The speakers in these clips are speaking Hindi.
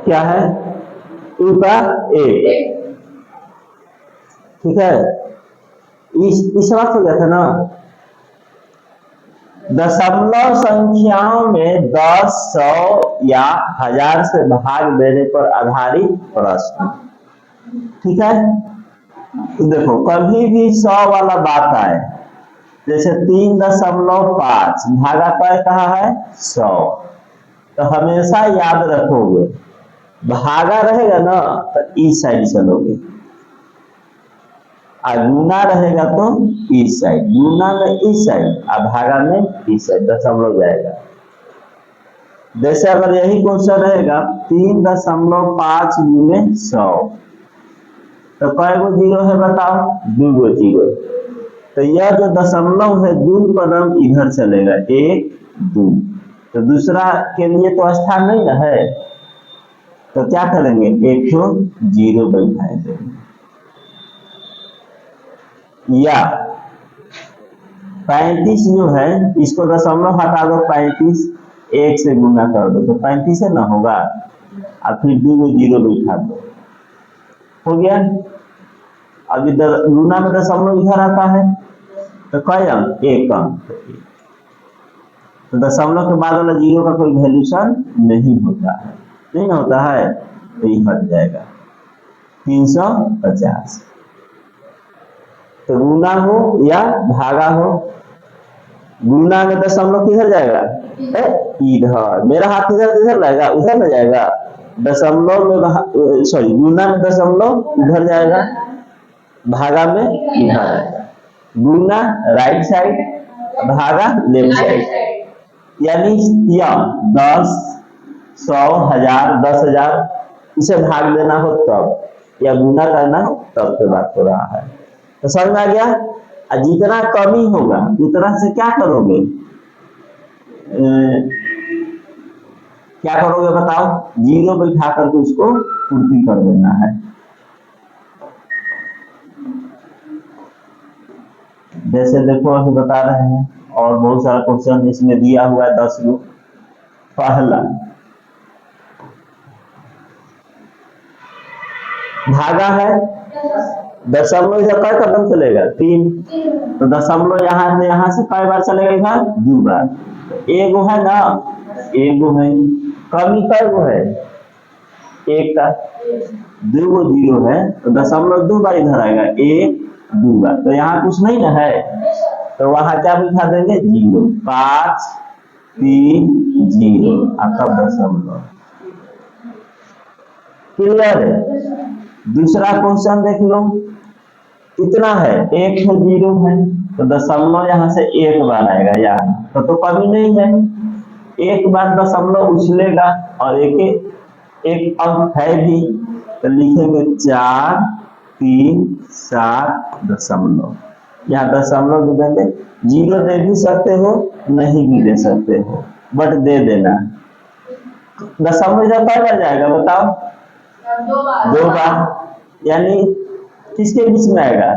क्या है 2 का 1, ठीक है। इस वक्त हो गया था ना। दशमलव संख्याओं में 10, 100 या 1000 से भाग देने पर आधारित प्रश्न, ठीक है। तो देखो कभी भी 100 वाला बात आए, जैसे 3.5 भागा पर कहा है 100, तो हमेशा याद रखोगे भागा रहेगा ना तो इस साइड चलोगे, और गुना रहेगा तो इस साइड, गुना में इस साइड और भागा में इस साइड, दशमलव जाएगा। जैसे अगर यही क्वेश्चन रहेगा 3.5 गुने 100, तो कै गो जीरो है बताओ, 2 गो जीरो। तो यह जो दशमलव है 2 कदम इधर चलेगा, 1 2, तो दूसरा के लिए तो स्थान नहीं ना है, तो क्या करेंगे, एक तो जीरो बैठाएंगे। या 35 जो है इसको दशमलव हटा दो, 35 1 से गुना कर दो तो 35 है ना होगा, और फिर 2 गो जीरो बैठा दो, हो गया। अभी गुना में दशमलव इधर आता है तो कई अंक, 1 अंक, तो दशमलव के बाद वाला जीरो का कोई वैल्यूशन नहीं होता है, नहीं होता है, तो ये हट जाएगा 350। तो गुना हो या भागा हो, गुना में दशमलव किधर जाएगा, इधर, मेरा हाथ इधर जाएगा, उधर न जाएगा, दशमलव में सॉरी गुना में दशमलव उधर जाएगा, भागा में इधर आएगा। गुना राइट साइड, भागा लेफ्ट साइड, यानी या 10, 100, 1000, 10,000 इसे भाग देना हो तब, या गुना करना हो तब की बात हो रहा है। तो समझ में आ गया। जितना कमी होगा उतना से क्या करोगे, क्या करोगे बताओ, जीरो बैठा करके उसको पूर्ति कर देना है। जैसे देखो अभी बता रहे हैं, और बहुत सारा क्वेश्चन इसमें दिया हुआ है 10 गो। पहला भागा है, दशमलव इधर कई कदम चलेगा, 3, तो दशमलव यहाँ से कई बार चलेगा, इधर 2 बार, एगो है ना, एगो है, कमी कई गो है, 1 का, 2 गो जीरो है, तो दशमलव 2 बार इधर आएगा, 1 2 बार, तो यहाँ कुछ नहीं ना है, तो वहां क्या बिठा देंगे, 0, 5 3 0, आपका दशमलव। क्लियर है। दूसरा क्वेश्चन देख लो, कितना है, 1 है, 0 है, तो दशमलव यहाँ से 1 बार आएगा, यहाँ तो कमी नहीं है, 1 बार दशमलव उछलेगा, और एक अंक है भी, तो लिखेंगे 4 3 7 दशमलव, यहाँ दशमलव दे देंगे, 0 दे भी सकते हो, नहीं भी दे सकते हो, बट दे देना। दशमलव इधर कई बार जाएगा बताओ, 2 बार, यानी किसके बीच में आएगा,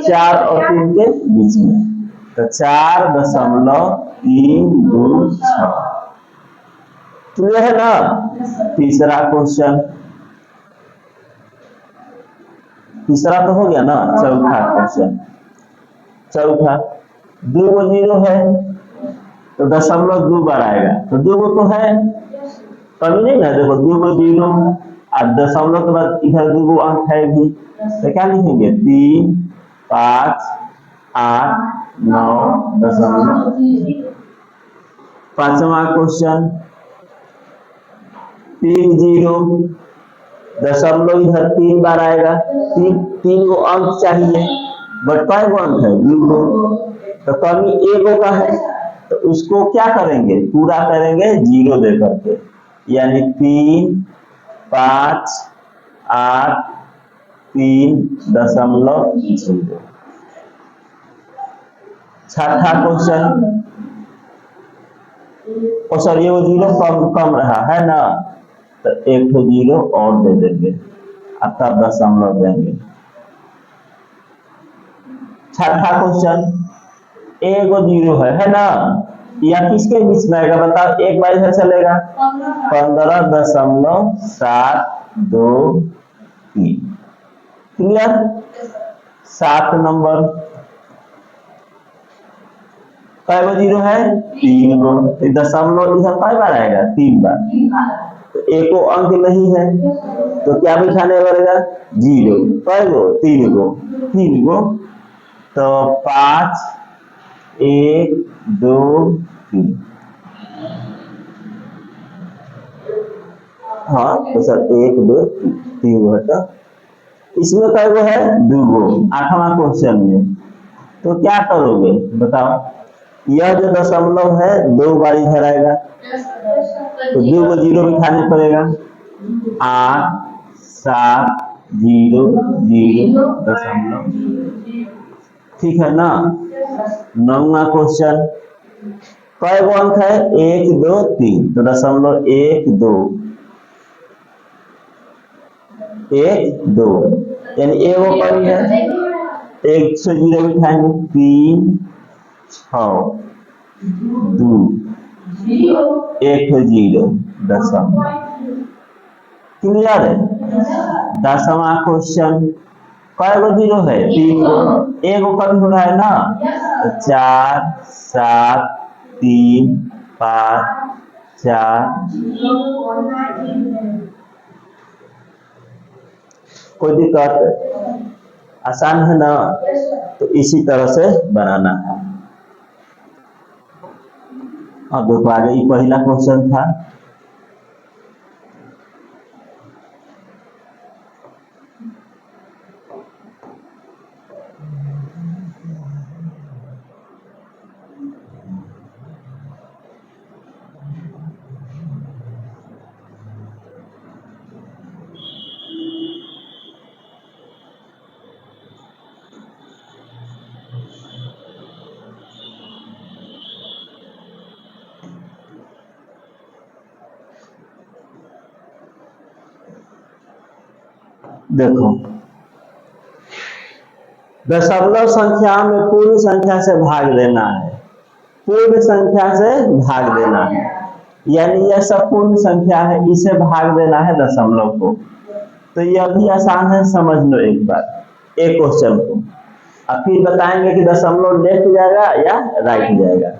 4 और 3 के बीच में, तो 4.326। क्लियर है ना। तीसरा क्वेश्चन, तीसरा तो हो गया ना। चौथा क्वेश्चन, चौथा 2 गो जीरो है, तो दशमलव 2 बार आएगा, तो 2 गो तो है, कमी नहीं ना, देखो 2 गो जीरो और दशमलव के बाद इधर 2 गो अंक है भी, तो क्या लिखेंगे, 3 5 8 9 दशमलव। पांचवा क्वेश्चन, 3 जीरो, दशमलव इधर 3 बार आएगा, 3 गो अंक चाहिए, बट कई गो अंक है, 2 गो, तो कमी 1 गो का है, तो उसको क्या करेंगे, पूरा करेंगे 0 दे करके, यानी 3 5 8 3 दशमलव 0। छठा क्वेश्चन, सॉरी वो 0 कम रहा है ना, तो 1 0 और दे देंगे, तब दशमलव देंगे। छठा क्वेश्चन, 1 0 है ना, या किसके बीच में आएगा बताओ, एक बार इधर चलेगा 15.723। क्लियर। 7 नंबर कई गो जीरो है, 3 गो। दशमलव इधर कई बार आएगा, 3 बार। तो एको अंक नहीं है तो क्या बिठाने पड़ेगा, जीरो। कई गो, 3 गो, 3 गो। तो 5 1 2 3। हाँ तो सर 1 2 3 गो है। तो इसमें कई गो है, 2 गो। 8वां क्वेश्चन में तो क्या करोगे बताओ, यह जो दशमलव है 2 बार इधर आएगा तो 2 गो जीरो बिठाने पड़ेगा। 8 7 0 0 दशमलव, ठीक है ना। 9वां क्वेश्चन कई गो अंक है, 1 2 3। तो दशमलव 1 2 1 2 यानी एगो कमी है, 1 से जीरो बिठाएंगे। 3 6 2 1 0 दशमलव। क्लियर है। 10वां क्वेश्चन कई गो जीरो है, 3 गो। एगो कमी हो रहा है ना, तो 4 7 3 5 4। कोई दिक्कत, आसान है ना। तो इसी तरह से बनाना है। अब देखो आगे, ये पहला क्वेश्चन था। देखो दशमलव संख्या में पूर्ण संख्या से भाग देना है, पूर्ण संख्या से भाग देना है। यानी यह सब पूर्ण संख्या है, इसे भाग देना है दशमलव को। तो यह भी आसान है, समझ लो एक बार एक क्वेश्चन को। अब फिर बताएंगे कि दशमलव लेफ्ट जाएगा या राइट जाएगा।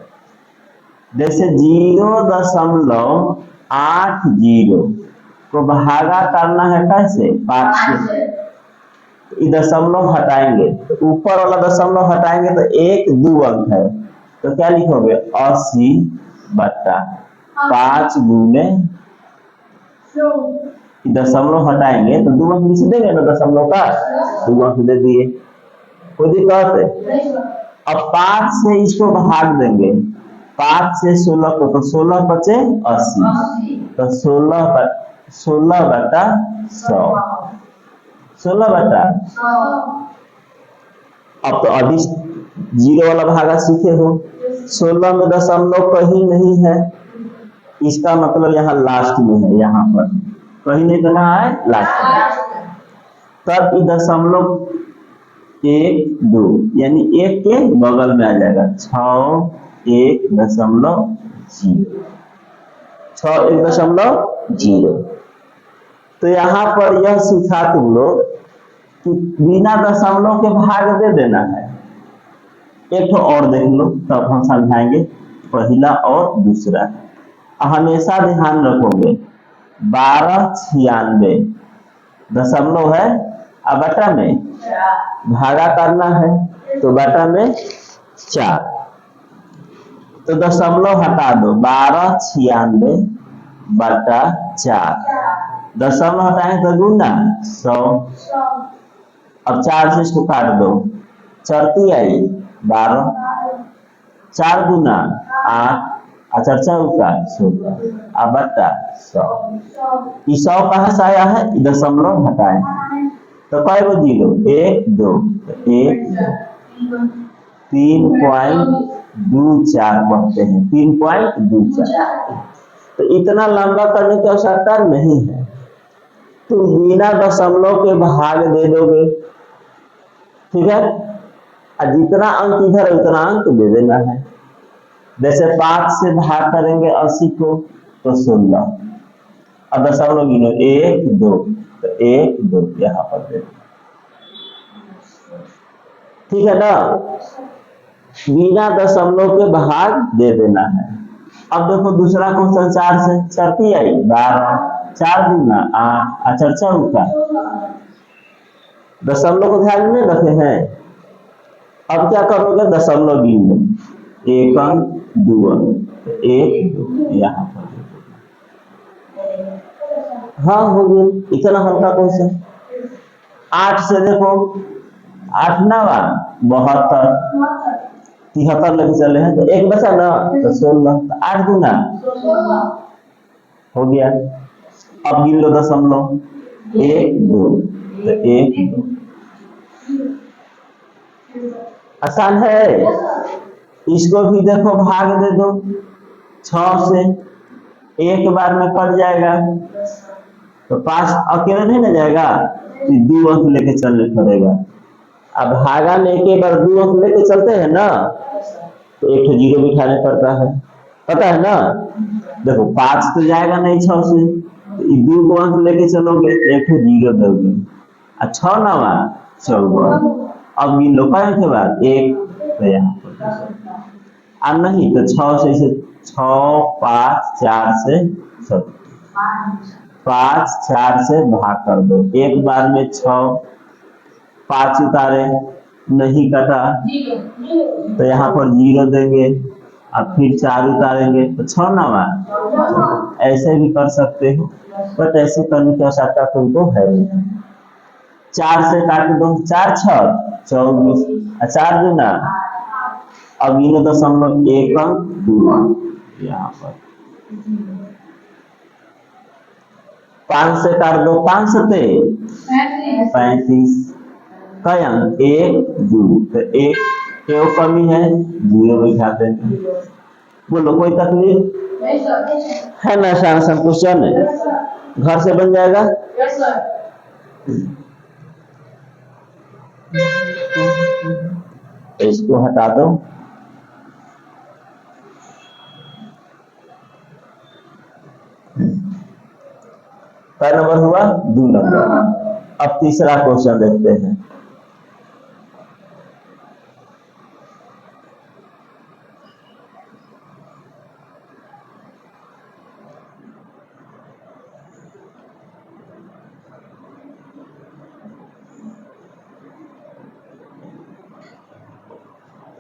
जैसे 0.80 को भागा करना है कैसे, 5 से। दशमलव हटाएंगे तो ऊपर वाला दशमलव हटाएंगे तो 1 2 अंक है, तो क्या लिखोगे 80/5 गुने। दशमलव हटाएंगे तो 2 अंक नीचे देंगे ना दशमलव का, 2 अंक दे दिए। कोई दिक्कत है। अब 5 से इसको भाग देंगे, 5 से 16 को, तो 16 बचे 80। तो 16/100 16/100। अब तो अभी जीरो वाला भागा सीखे हो। 16 में दशमलव कहीं नहीं है, इसका मतलब यहाँ लास्ट में है, यहाँ पर कहीं नहीं तो कहाँ है, लास्ट में। तब दशमलव 1 2 यानी 1 के बगल में आ जाएगा 6 1.0 6 1.0। तो यहाँ पर यह सीखा तुम लोग कि बिना दशमलव के भाग दे देना है। एक तो और देख लो तब हम समझाएंगे, पहला और दूसरा। हमेशा ध्यान रखोगे 1296 दशमलव है, अब बटा में भागा करना है तो बटा में 4। तो दशमलव हटा दो, 1296/4। दशमलव हटाएंगे तो गुना 100। अब 4 से इसको काट दो, चरती आई 12, 4 गुना 8, अच्छा चौका 16, अब बटा 100। 100 कहाँ से आया है, दशमलव हटाए तो कई गो जीरो, 1 2 1 3.24 बढ़ते हैं, 3.24। तो इतना लंबा करने की आवश्यकता नहीं है, तुम बिना दशमलव के भाग दे दोगे, ठीक है। जितना अंक इधर उतना अंक दे देना है। जैसे 5 से भाग करेंगे 80 को तो 16। अब दशमलव गिनो, 1 2, तो 1 2 यहाँ पर दे, ठीक है ना। बिना दशमलव के भाग दे देना है। अब देखो दूसरा क्वेश्चन 4 से, चरती आई 12, 4 दूना 8, चर्चा होगा। दशमलव को ध्यान में रखे हैं। अब क्या करोगे, दशमलव गिन लो, 1 अंक 2 अंक, 1 2 यहाँ पर। हाँ हो गया, इतना हल्का क्वेश्चन। 8 से देखो, 8 नवा 72, 73 लेके चले हैं, तो एक बचा ना, तो 16, तो 8 दूना हो गया। अब गिन लो दशमलव, 1 2, तो 1 2, आसान है। इसको भी देखो भाग दे दो, 6 से एक बार में कट जाएगा, तो 5 अकेले नहीं ना जाएगा, 2 अंक लेके चलने पड़ेगा। अब भागा में एक बार 2 अंक लेके चलते हैं ना, तो एक जीरो बिठाने पड़ता है, पता है ना। देखो 5 तो जाएगा नहीं 6 से, तो 2 अंक लेके चलोगे, एक जीरो दोगे, 6 नवा 14। अब गिन लो कहीं के बाद 1, तो यहाँ पर अब नहीं तो 6 से 6 5 4 से 5 4 से भाग कर दो, एक बार में 6, 5 उतारे नहीं कटा, तो यहाँ पर 0 देंगे, अब फिर 4 उतारेंगे तो 6 नवा। ऐसे भी कर सकते हो, बट ऐसे करने की आवश्यकता तुमको है नहीं। 4 से काट दो, 4 6 24, 4 दूना, अब गिनो दशमलव 1 अंक 2 अंक यहाँ पर। 5 से काट दो, 5 सते 35, कई अंक 1 2, तो 1 क्यों कमी है, 0 बिठाते हैं। बोलो कोई तकलीफ है ना, आसान क्वेश्चन है, घर से बन जाएगा। इसको हटा दो, क्या नंबर हुआ, 2 नंबर। अब तीसरा क्वेश्चन देखते हैं।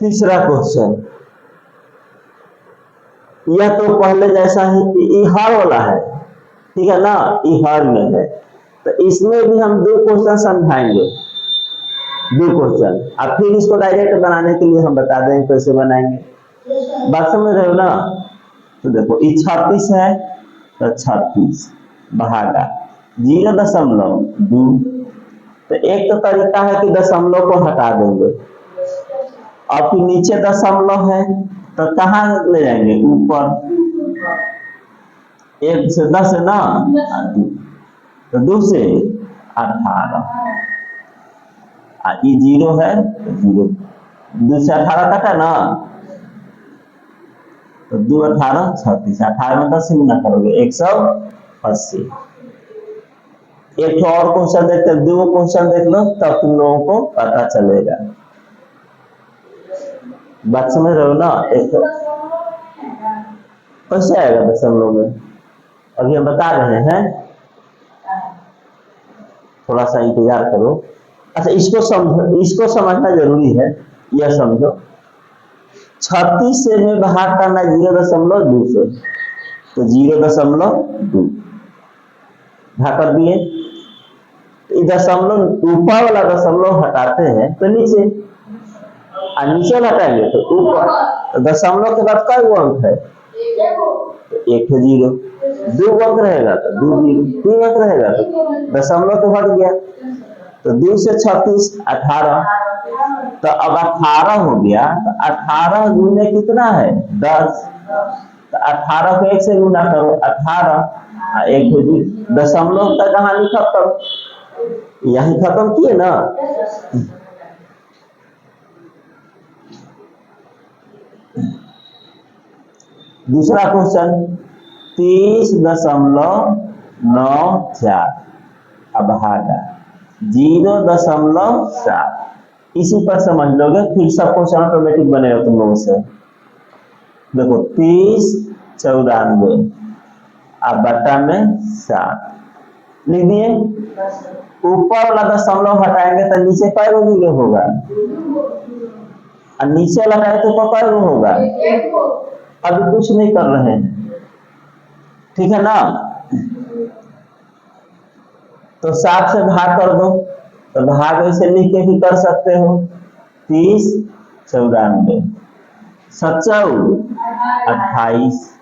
तीसरा क्वेश्चन, यह तो पहले जैसा ही हर वाला है, ठीक है ना, हर में है, तो इसमें भी हम 2 क्वेश्चन समझाएंगे, 2 क्वेश्चन। अब फिर इसको डायरेक्ट बनाने के लिए हम बता देंगे कैसे बनाएंगे, बात समझ रहे हो ना। तो देखो ये 36 है, तो 36 भागा 0.2, तो एक तो तरीका है कि दशमलव को हटा देंगे, और फिर नीचे दशमलव है तो कहाँ ले जाएंगे, ऊपर, 1 से 10 है ना, तो 2 से 18, ये 0 है तो 0, 2 से 18 कटा ना, तो 2 18 36, 18 में 10 गुना करोगे 180। एक और क्वेश्चन देखते, 2 क्वेश्चन देख लो तब तुम लोगों को पता चलेगा, बात समझ रहे हो ना। एक कैसे आएगा दशमलव में, अभी हम बता रहे हैं, थोड़ा सा इंतजार करो। अच्छा इसको समझो, इसको समझना जरूरी है, यह समझो 36 से में भाग करना 0.2 से, तो 0.2 भाग कर दिए, दशमलव ऊपर वाला दशमलव हटाते हैं तो नीचे, और नीचे हटाएंगे तो ऊपर, तो दशमलव के बाद कई अंक है, तो 1 0, 2 अंक रहेगा तो 2 0, 3 अंक रहेगा तो दशमलव तो हट गया, तो 2 से 36 18, तो अब 18 हो गया, तो 18 गुने कितना है 10, तो 18 को 1 से गुना करो 18, 1 दशमलव तक कहानी खत्म, यही खत्म किए ना। दूसरा क्वेश्चन 30.94 अब भागा 0.7 इसी पर समझ लोगे, फिर सब क्वेश्चन ऑटोमेटिक बनेगा तुम लोगों से। देखो 30 94 अब बटा में 7 लिख दिए। ऊपर वाला दशमलव हटाएंगे तो नीचे कै गो जीरो होगा, और नीचे वाला हटाए तो कै गो होगा। अभी कुछ नहीं कर रहे हैं, ठीक है ना। तो 7 से भाग कर दो, तो भाग ऐसे लिख के भी कर सकते हो 30 94 सच्चाऊ 28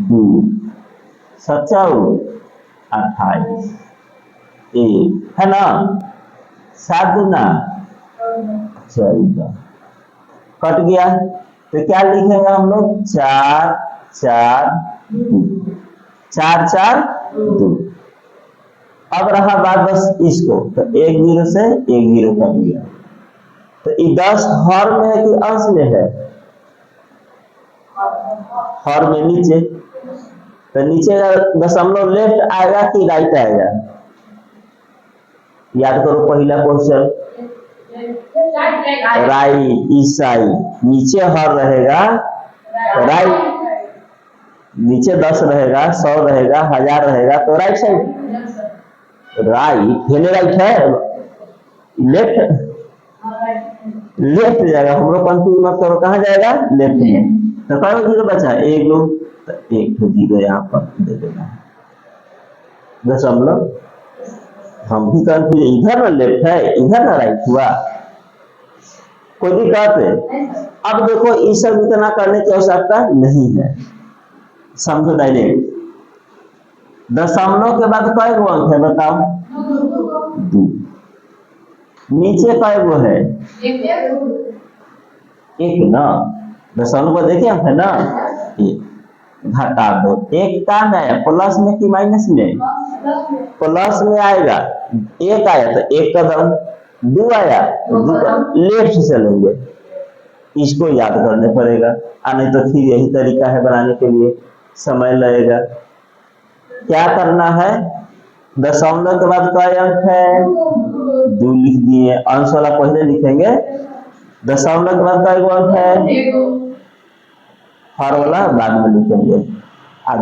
2 सच्चाऊ 28 1 है ना। 7 दूना 14 कट गया, तो क्या लिखेंगे हम लोग 4 4 2 4 4 2। अब रहा बात बस इसको, तो 1 0 से 1 0 कर दिया। तो ये 10 हर में है कि अंश में है? हर में नीचे, तो नीचे का दशमलव लेफ्ट आएगा कि राइट आएगा? याद करो पहला क्वेश्चन, राइट इस साइड नीचे हर रहेगा, राइट नीचे 10 रहेगा, 100 रहेगा, 1000 रहेगा, तो राइट साइड राइट हेले राइट है, लेफ्ट लेफ्ट जाएगा। हम लोग कंफ्यूज मत करो, कहाँ जाएगा? लेफ्ट में। तो कई जीरो बचा? 1 लो, तो 1 जीरो यहाँ पर दे देना दशमलव। हम भी कंफ्यूज, इधर ना लेफ्ट है, इधर ना राइट हुआ, कोई दिक्कत है? अब देखो ये सब इतना करने की आवश्यकता नहीं है, समझो डायरेक्ट। दशमलव के बाद कई गो अंक है बताओ? 2। नीचे कई गो है? 1 ना। दशमलव को देखे अंक है ना, 1 घटा दो। 1 का में आया प्लस में कि माइनस में? प्लस में आएगा। 1 आया तो 1 कदम, 2 आया तो 2 लेफ्ट से चलेंगे। इसको याद करने पड़ेगा, नहीं तो फिर यही तरीका है बनाने के लिए, समय लगेगा। क्या करना है? दशमलव के बाद कई अंक है? 2 लिख दिए, अंश वाला पहले लिखेंगे। दशमलव के बाद कई अंक है? हर वाला बाद में लिखेंगे।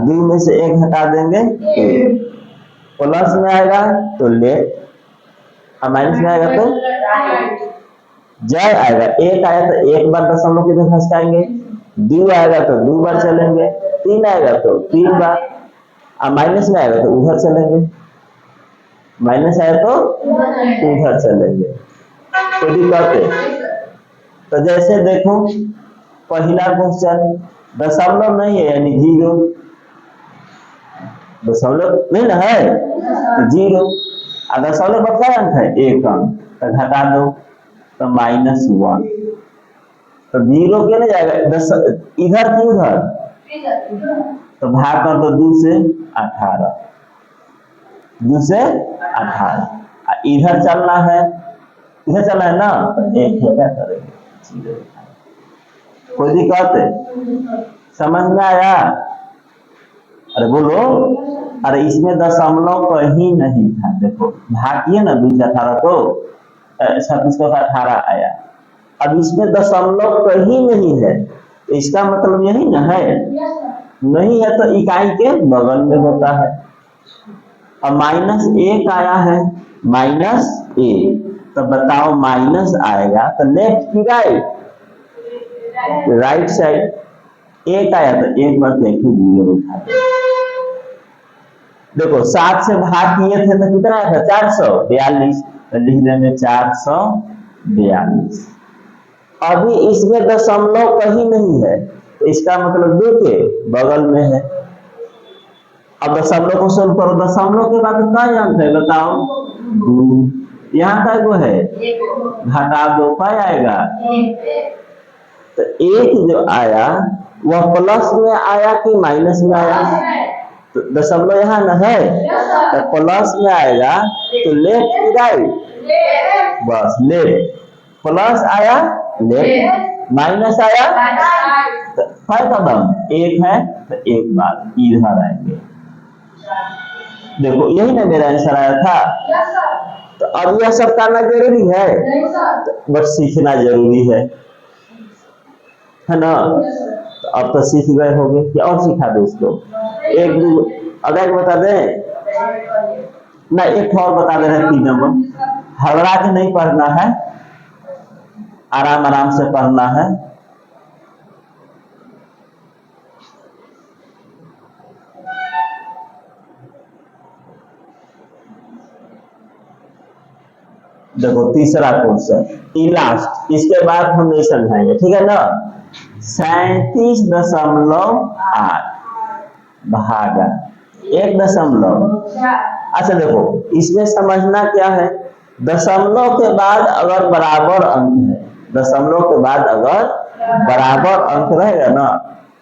2 में से 1 हटा देंगे, प्लस में आएगा तो लेफ्ट, और माइनस में आएगा तो जय आएगा। 1 आया तो 1 बार दशमलव की तरफ खसकाएंगे, 2 आएगा तो 2 बार चलेंगे, 3 आएगा तो 3 बार, और माइनस में आएगा तो उधर चलेंगे, माइनस आया तो उधर चलेंगे। तो दिक्कत है। तो जैसे देखो पहला क्वेश्चन दशमलव नहीं है यानी 0, दशमलव नहीं ना है 0, और दशमलव पर क्या अंक है? 1 अंक, तो घटा दो तो -1, तो 0 क्यों नहीं जाएगा? इधर की उधर, तो भाग कर दो 2 से 18, 2 से 18, इधर चलना है, इधर चलना है ना, तो 1 क्या करेंगे? कोई दिक्कत है? समझ में आया? अरे बोलो, अरे इसमें दशमलव कहीं नहीं था। देखो भागिए ना 2 से 18 को, 36 को 18 आया। अब इसमें दशमलव कहीं नहीं है, इसका मतलब यही ना है, नहीं है तो इकाई के बगल में होता है। अब -1 आया है, -1, तो बताओ माइनस आएगा तो लेफ्ट की राइट? Right side. 1 आया तो 1 बार देखो 0 उठा दो। देखो 7 से भाग किए थे तो कितना आया था? 442, तो लिख देंगे 442। अभी इसमें दशमलव कहीं नहीं है, तो इसका मतलब 2 के बगल में है। अब दशमलव को सोल्व करो, दशमलव के बाद कई अंक है बताओ? 2। यहाँ का वो है, घटा दो, क्या आएगा? तो 1 जो आया वह प्लस में आया कि माइनस में आया? तो दशमलव यहाँ न है, तो प्लस में आएगा, तो लेफ्ट की राइट? बस लेफ्ट। प्लस आया लेफ्ट, माइनस आया, कै कदम एक है, तो एक बार इधर आएंगे। देखो यही ना मेरा आंसर आया था। तो अब यह सब करना जरूरी है, बट सीखना जरूरी है ना। तो अब तो सीख गए होंगे कि और सिखा दे इसको। एक दो अगर बता दें ना, एक और बता दे रहे 3 नंबर। हड़बड़ा के नहीं पढ़ना है, आराम आराम से पढ़ना है। देखो तीसरा क्वेश्चन, ई लास्ट, इसके बाद हम नहीं समझाएंगे, ठीक है ना। 37.8 भागा 1 दशमलव। अच्छा देखो इसमें समझना क्या है, दशमलव के बाद अगर बराबर अंक है, दशमलव के बाद अगर बराबर अंक रहेगा ना,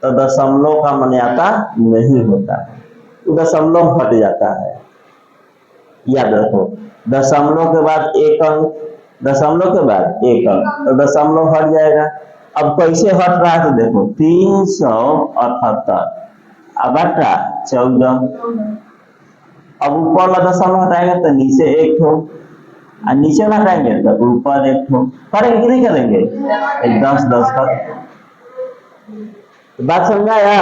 तो दशमलव का मान्यता नहीं होता है, तो दशमलव हट जाता है। याद रखो, दशमलव के बाद एक अंक, दशमलव के बाद एक अंक, तो दशमलव हट जाएगा। अब कैसे हट रहा है तो देखो 378 अब बटा 14। अब ऊपर वाला दशमलव हटाएंगे तो नीचे एक हो, और नीचे हटाएंगे तो ऊपर एक हो। करेंगे कि नहीं करेंगे? 10 का बात समझाया।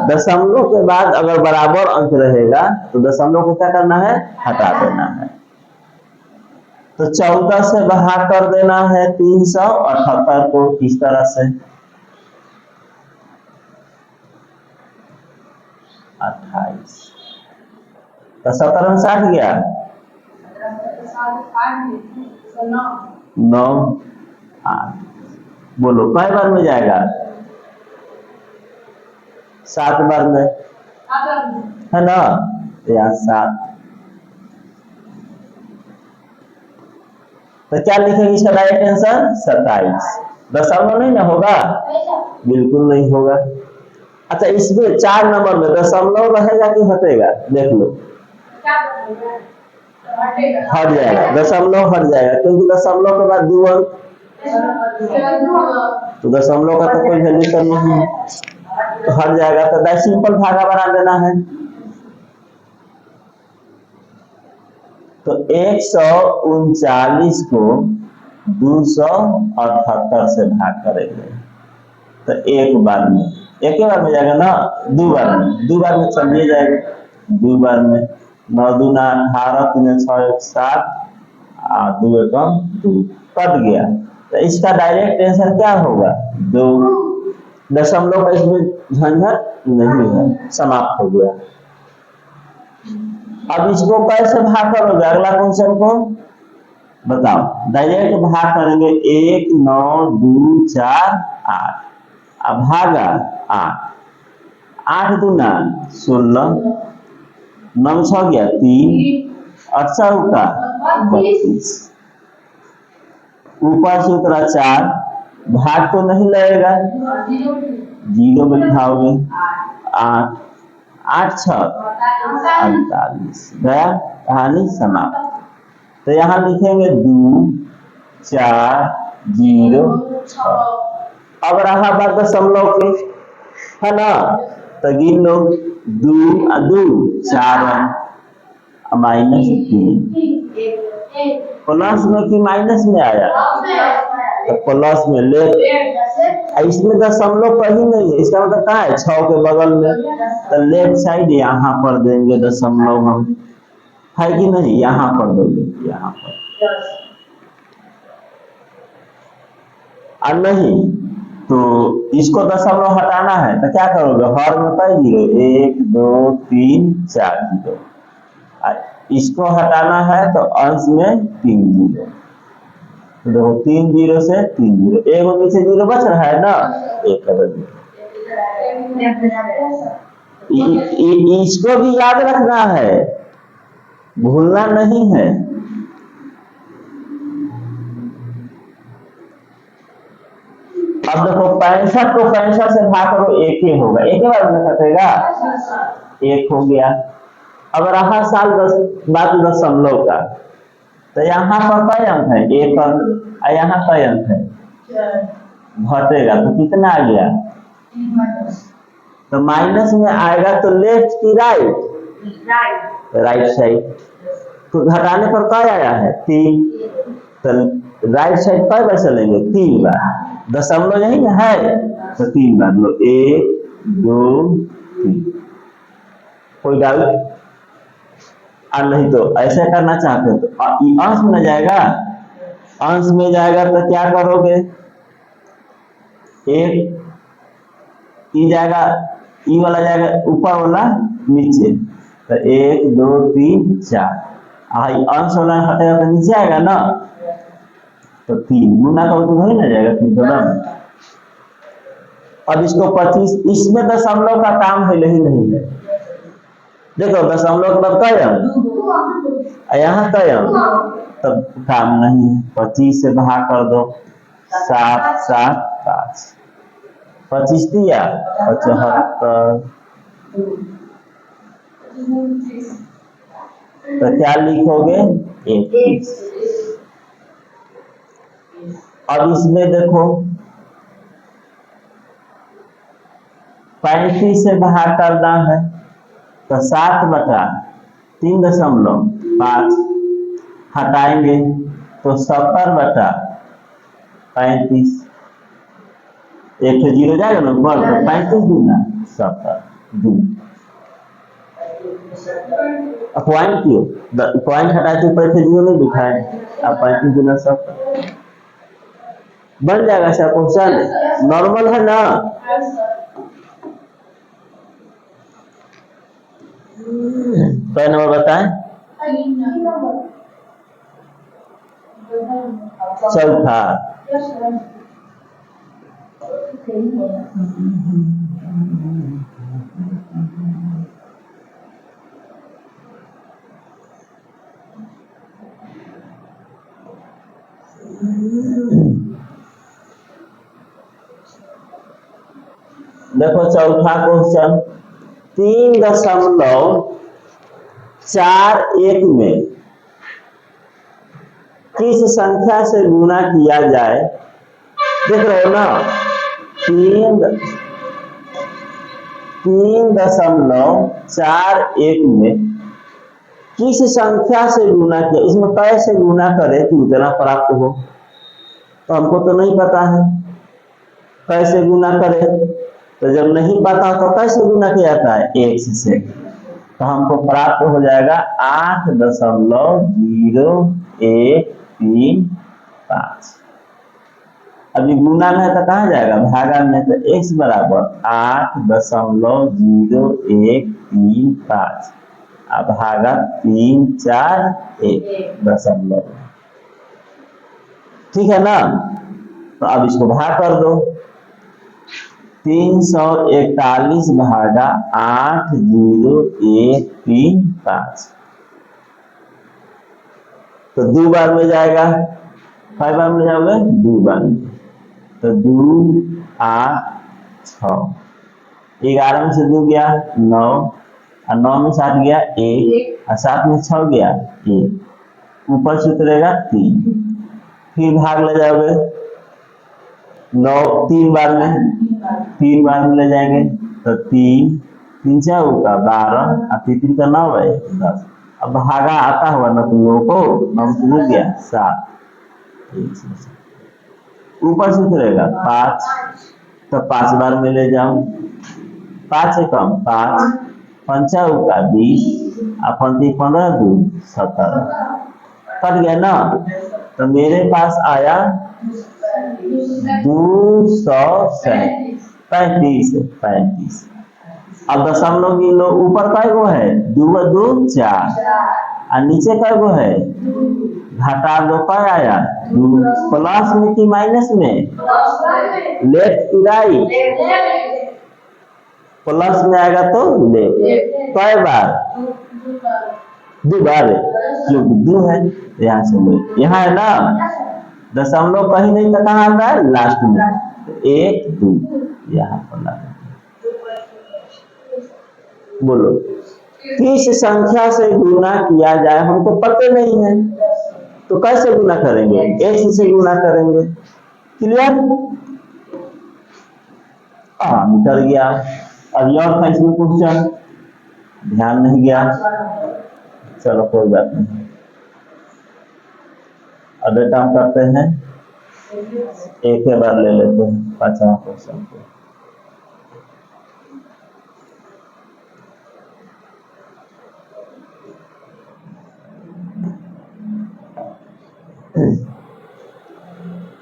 दशमलव के बाद अगर बराबर अंक रहेगा तो दशमलव को क्या करना है, हटा देना है। तो 14 से बाहर कर देना है 378 को, इस तरह से 28 तो 17 में 60 गया 9 8। बोलो कई बार में जाएगा? 7 बार में, है ना। या 7, तो क्या लिखेंगे इसका डायरेक्ट आंसर? 27। दशमलव नहीं ना होगा, बिल्कुल नहीं होगा। अच्छा इसमें 4 नंबर में दशमलव रहेगा कि हटेगा? देख लो, हट जाएगा, दशमलव हट जाएगा, क्योंकि दशमलव के बाद 2 अंक, तो दशमलव का तो कोई वैल्यू तो नहीं है, तो हट जाएगा। तो सिंपल भागा बना देना है। तो 139 को 278 से भाग करेंगे तो एक बार में, एक ही बार में जाएगा ना, 2 बार में, 2 बार में चलिए जाएगा, 2 बार में 9 दूना 18, 3 6 1 7, 2 एकम 2 कट गया। तो इसका डायरेक्ट आंसर क्या होगा? 2। दशमलव का इसमें झंझट नहीं है, समाप्त हो गया। अब इसको कैसे भाग करोगे? अगला क्वेश्चन को बताओ। डायरेक्ट भाग करेंगे 1 9 2 4 8, अब भागा 8, 8 दूना 16, 9 6 गया 3, 8 का 32, ऊपर से उतरा 4, भाग तो नहीं लगेगा, 0 बिठाओगे, 8 8 6 48 गया, कहानी समाप्त। तो यहाँ लिखेंगे 2 4 0 6। अब रहा बात दशमलव की, है ना। तो गिन लो, 2 2 4 -3, प्लस में कि माइनस में आया? तो प्लस में ले, इसमें दशमलव कहीं नहीं है, इसका मतलब कहाँ है? 6 के बगल में, तो लेफ्ट साइड यहाँ पर देंगे दशमलव हम, है कि नहीं? यहाँ पर देंगे, यहाँ पर। और नहीं तो इसको दशमलव हटाना है तो क्या करोगे? हर में कई 0, 1 2 3 4 0, इसको हटाना है तो अंश में 3 0, देखो 3 0 से 3 0, एक नीचे 0 बच रहा है ना, एक इसको भी याद रखना है, भूलना नहीं है। अब देखो 65 को 65 से भाग करो, एक ही होगा, एक ही बार में कटेगा, एक हो गया। अब रहा साल बात दशमलव का, तो यहाँ पर कई अंक है? 1 अंक, और यहाँ कई अंक है? घटेगा तो कितना आ गया? तो माइनस में आएगा तो लेफ्ट की राइट, राइट साइड। तो घटाने पर क्या आया है 3, तो राइट साइड कई बार चलेंगे 3 बार, दशमलव यही ना है तो 3 बार लो, 1 2 3। कोई डाउट? और नहीं तो ऐसे करना चाहते हो तो अंश में जाएगा, अंश में जाएगा तो क्या करोगे, एक ई जाएगा, ई वाला जाएगा ऊपर वाला नीचे, तो 1 2 3 4, अंश वाला हटेगा तो नीचे आएगा ना, तो 3 गुना का तो नहीं ना जाएगा 3 तो ना। अब इसको 25, इसमें दशमलव का काम है नहीं है, देखो दशमलव के बाद क्या है यहाँ क्या, तब काम नहीं है, 25 से भाग कर दो, 7 7 5, 25 दिया 75, तो क्या लिखोगे 21। अब इसमें देखो 35 से भाग करना है तो 7 बटा 3.5 हटाएंगे तो 70 बटा 35, एक तो जीरो जाएगा ना ऊपर, तो 35 दूना 70 2, पॉइंट क्यों, पॉइंट हटाए तो ऊपर से जीरो नहीं दिखाए, अब 35 दूना 70 बन जाएगा। ऐसा क्वेश्चन नॉर्मल है ना। क्या नंबर बताएं, चौथा। देखो चौथा क्वेश्चन, 3.41 में किस संख्या से गुना किया जाए, देख रहे हो ना, 3.41 में किस संख्या से गुना किया, इसमें कैसे गुना करे कि उतना प्राप्त हो, तो हमको तो नहीं पता है कैसे गुना करे, तो जब नहीं पता तो कैसे गुना किया जाता है, x से, तो हमको प्राप्त हो जाएगा 8.0135। अभी गुना में है तो कहाँ जाएगा, भागा में, तो x बराबर 8.0135 अब भागा 3 4 1 दशमलव, ठीक है ना। तो अब इसको भाग कर दो, 341 भागा 8.0135, तो 2 बार में जाएगा, 5 बार में जाओगे 2 बार में, तो 2 8 6, 11 में से 2 गया 9, और 9 में 7 गया 1, और 7 में 6 गया 1, ऊपर से उतरेगा 3, फिर भाग ले जाओगे 9 3 बार में, 3 बार में ले जाएंगे तो 3 3 4 का 12 और 3 का 9 है 10, अब भागा आता हुआ ना तुम लोगों को, 9 से हो गया 7, ऊपर से उतरेगा 5, तो 5 बार में ले जाओ, 5 से कम 5, 5 का 20 और 15 2 17, कट गया ना, तो मेरे पास आया 235। अब दशमलव गिन लो, ऊपर काय गो है 2 2 4 और नीचे काय गो है, घटा दो काय आया 2, प्लस में कि माइनस में, लेफ्ट की राइट, प्लस में आएगा तो लेफ्ट, काय बार 2 बार, क्योंकि 2 है यहाँ से लो, यहाँ है ना दशमलव कहीं नहीं था, कहाँ आता है लास्ट में, 1 2 यहाँ पर लगा। बोलो किस संख्या से गुना किया जाए, हमको पता नहीं है तो कैसे गुना करेंगे, x से गुना करेंगे, क्लियर। हाँ मीटर गया। अब और था इसमें क्वेश्चन, ध्यान नहीं गया, चलो कोई बात नहीं। अब बेटा हम करते हैं एक ही बार ले लेते हैं 5वां क्वेश्चन को।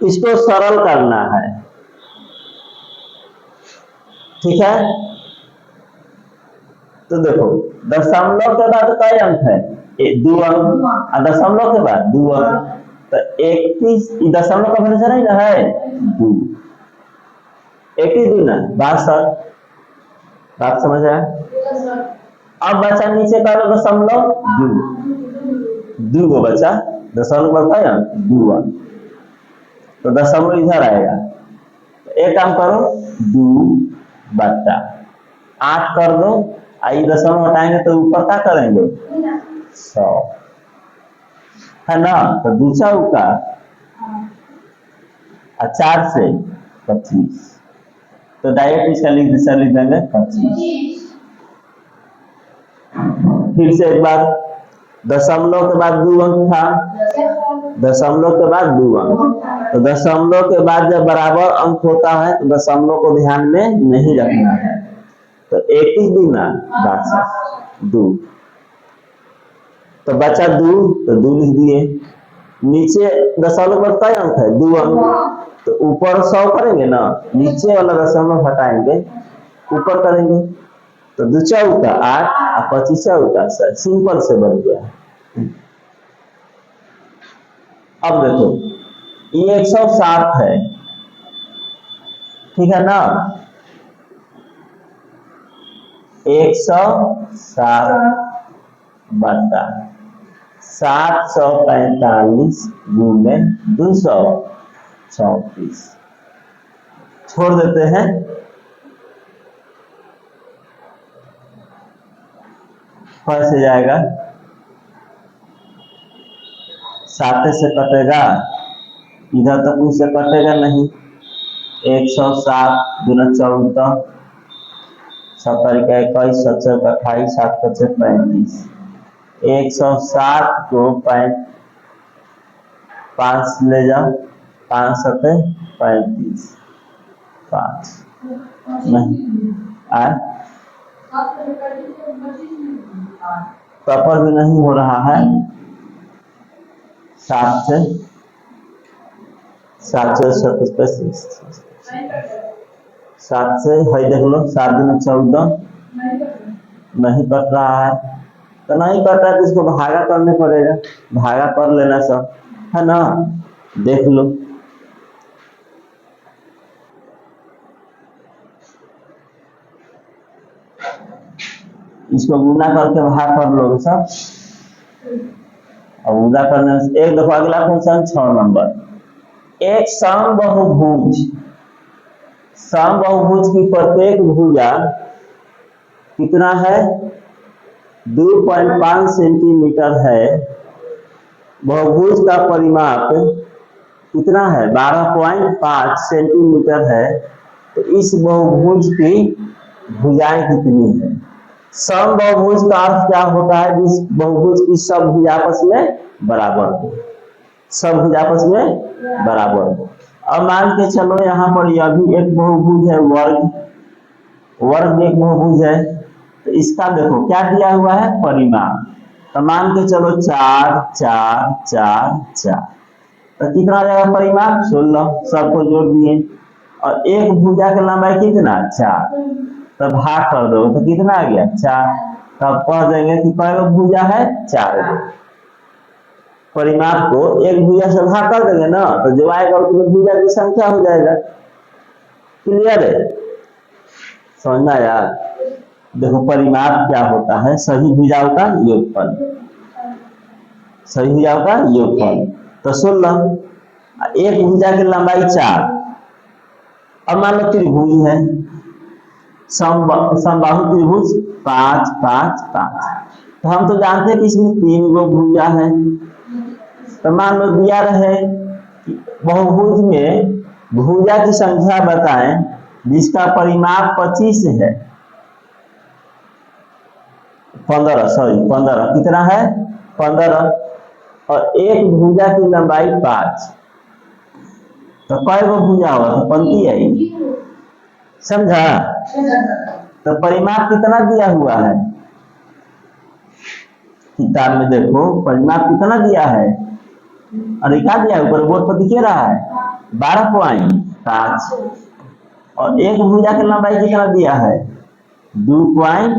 इसको सरल करना है, ठीक है। तो देखो दशमलव के बाद कई अंक है, 2 अंक, और दशमलव के बाद 2 अंक, तो 31 दशमलव का भरोसा नहीं ना है 2, 21 दूना 62, बात समझ आया। अब बचा नीचे का दशमलव 2 गो बचा, दशमलव का कई अंक 2 अंक, तो दशमलव इधर आएगा। तो एक काम करो 2/8 कर दो, आई दशमलव हटाएंगे तो ऊपर क्या करेंगे 100, है ना। तो 2 चौका 4 से 25, तो डायरेक्ट इसका लिख देंगे 25। फिर से एक बार, दशमलव के बाद 2 अंक था, दशमलव के बाद 2 अंक, तो दशमलव के बाद जब बराबर अंक होता है तो दशमलव को ध्यान में नहीं रखना है। तो 21 दूना 62, 2, तो बचा 2, तो 2 लिख दिए। नीचे दशमलव पर कई अंक है 2 अंक, तो ऊपर 100 करेंगे ना, नीचे वाला दशमलव हटाएंगे, ऊपर करेंगे, तो 2 चौका 8 और 25 चौका 7, सिंपल से बन गया। अब देखो ये 107 है, ठीक है ना, 107 बटा 745 गुने 234, छोड़ देते हैं, फंस जाएगा, 7 से कटेगा, इधर तक उससे कटेगा नहीं, 107 गुना 14, 70 का 21, 7 का 28, 7 का 35, 107 को 5 ले जाओ, 5 7 35, 5 नहीं आए, प्रॉपर भी नहीं हो रहा है, 7 से 7 से है, देख लो 7 दूना 14, नहीं कट रहा है, तो नहीं कट रहा है तो इसको भागा करने पड़ेगा, भागा कर लेना सब, है ना, देख लो। इसको गुना करके भाग कर लोगे सब, और गुना करने से एक देखो अगला क्वेश्चन 6 नंबर, एक समबाहुभुज, समबाहुभुज की प्रत्येक भुजा कितना है 2.5 सेंटीमीटर है, बहुभुज का परिमाप कितना है 12.5 सेंटीमीटर है, तो इस बहुभुज की भुजाएं कितनी है। समबाहुभुज का अर्थ क्या होता है, जिस बहुभुज की सब भुजा आपस में बराबर हो, सब भुजा आपस में बराबर हो। अब मान के चलो यहाँ पर यह भी एक बहुभुज है, वर्ग भी एक बहुभुज है, तो इसका देखो क्या दिया हुआ है परिमाप, तो मान के चलो 4 4 4 4, तो कितना आ जाएगा परिमाप 16, सबको जोड़ दिए, और एक भुजा की लंबाई कितना 4, तो भाग कर दो तो कितना आ गया 4, तब पढ़ देंगे कि कई भुजा है 4, परिमाप को एक भुजा से भाग कर देंगे ना, तो जो आएगा उसमें भुजा की संख्या हो जाएगा। क्लियर है, समझ में आया। देखो परिमाप क्या होता है, सभी भुजाओं का योगफल, सभी भुजाओं का योगफल, तो 16, एक भुजा की लंबाई 4, अब मान लो त्रिभुज है, समबाहु त्रिभुज 5 5 5, तो हम तो जानते हैं कि इसमें 3 गो भुजा है, तो मान लो दिया रहे बहुभुज में भुजा की संख्या बताएं, जिसका परिमाप 25 है, 15 सॉरी 15 कितना है 15, और एक भुजा की लंबाई 5, तो कई गो भुजा हुआ तो पंक्ति आई, समझा। तो परिमाप कितना दिया हुआ है किताब में, देखो परिमाप कितना दिया है, अरे क्या दिया है ऊपर बोर्ड पर दिख रहा है 12.5, और एक भुजा की लंबाई कितना दिया है 2.5,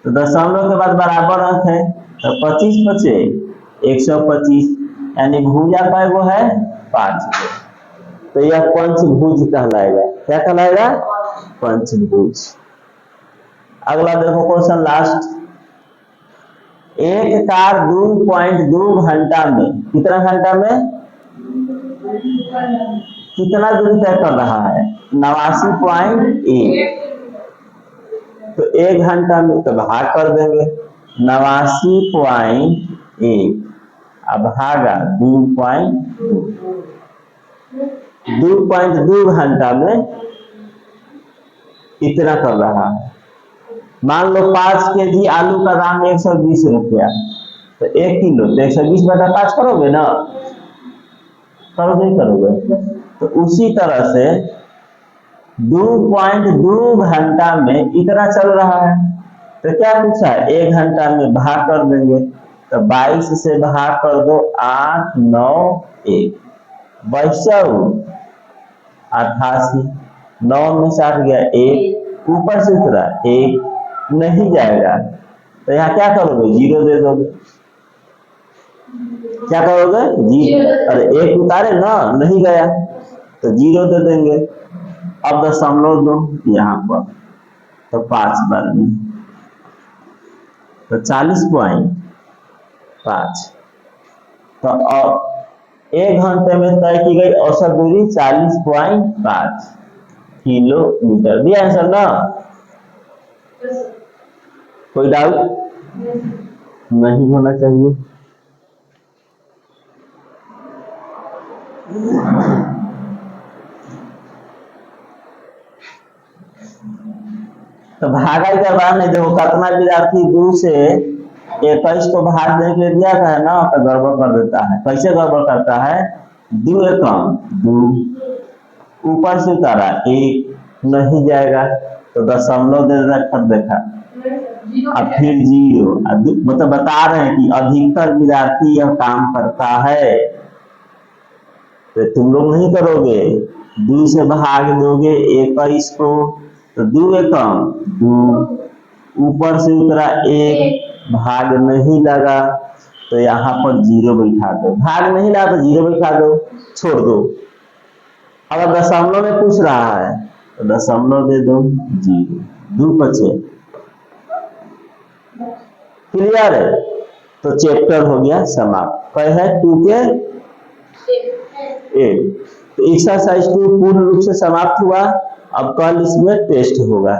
तो दशमलव के बाद बराबर अंक है, तो 25 बचे 125, यानी भुजा कय गो है 5 गो, तो यह पंचभुज कहलाएगा। क्या कहलाएगा पंचभुज। अगला देखो क्वेश्चन लास्ट, एक कार 2.2 घंटा में, कितना घंटा में कितना दूरी तय कर रहा है 89.1, तो 1 घंटा में तो भाग कर देंगे 89.1 अब भागा 2.2 घंटा में इतना कर रहा है। मान लो 5 केजी आलू का दाम 120 रुपया, तो 1 किलो तो 120/5 करोगे ना, करोगे। तो उसी तरह से 2.2 घंटा में इतना चल रहा है, तो क्या पूछा है 1 घंटा में भाग कर देंगे, तो 22 से भाग कर दो 8 9 1 बचा 88, 9 में 60 गया 1, ऊपर से उतरा 1 नहीं जाएगा, तो यहाँ क्या करोगे 0 दे दोगे, क्या करोगे 0, अरे 1 उतारे ना नहीं गया तो 0 दे देंगे। अब दशमलव दो यहाँ पर, तो 5 बार में तो 40.5, तो अब 1 घंटे में तय की गई औसत दूरी 40.5 किलोमीटर, दिया आंसर ना, कोई डाउट नहीं होना चाहिए। तो भागा के बाद नहीं, देखो कितना विद्यार्थी 2 से 21 को भाग देने के लिए दिया था ना, तो गड़बड़ कर देता है। कैसे गड़बड़ करता है 2 एकम 2, ऊपर से उतारा 1 नहीं जाएगा, तो दशमलव दे रखा देखा, अब फिर 0, मतलब बता रहे हैं कि अधिकतर विद्यार्थी यह काम करता है, तो तुम लोग नहीं करोगे, 2 से भाग दोगे 21 को, तो 2 एकम 2, ऊपर से उतरा 1, भाग नहीं लगा तो यहाँ पर 0 बैठा दो, भाग नहीं लगा तो 0 बैठा दो, छोड़ दो। अगर दशमलव में पूछ रहा है तो दशमलव दे दो 0, 2 बचे, क्लियर है। तो चैप्टर हो गया समाप्त। कहे है 2 के 8, तो एक्सरसाइज 2 पूर्ण रूप से समाप्त हुआ। अब कल इसमें टेस्ट होगा।